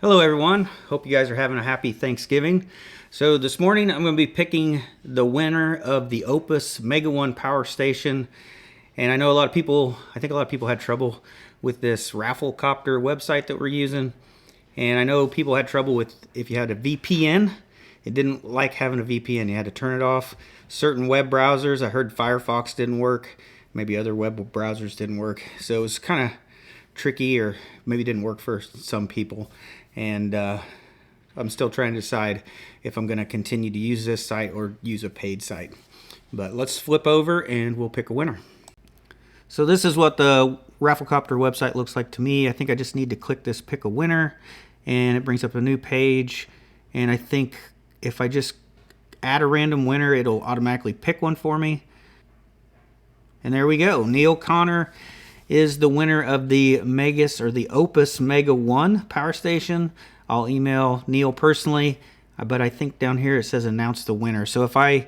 Hello everyone, hope you guys are having a happy Thanksgiving. So this morning I'm going to be picking the winner of the Oupes Mega 1 power station. And I know I think a lot of people had trouble with this raffle copter website that we're using. And I know people had trouble with if you had a VPN. It didn't like having a VPN, you had to turn it off. Certain web browsers, I heard Firefox didn't work, maybe other web browsers didn't work. So it was kind of tricky, or maybe didn't work for some people. And I'm still trying to decide if I'm going to continue to use this site or use a paid site. But let's flip over and we'll pick a winner. So this is what the Rafflecopter website looks like to me. I think I just need to click this pick a winner and it brings up a new page. And I think if I just add a random winner, it'll automatically pick one for me. And there we go. Neil Connor is the winner of the Oupes Mega 1 power station. I'll email Neil personally, but I think down here it says announce the winner. So if I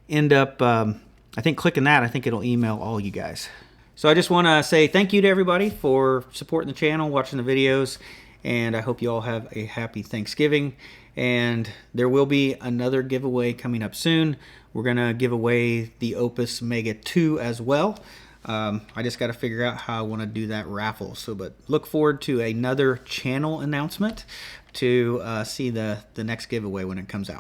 end up, I think clicking that, I think it'll email all you guys. So I just want to say thank you to everybody for supporting the channel, watching the videos, and I hope you all have a happy Thanksgiving. And there will be another giveaway coming up soon. We're going to give away the Oupes Mega 2 as well. I just got to figure out how I want to do that raffle. But look forward to another channel announcement to see the next giveaway when it comes out.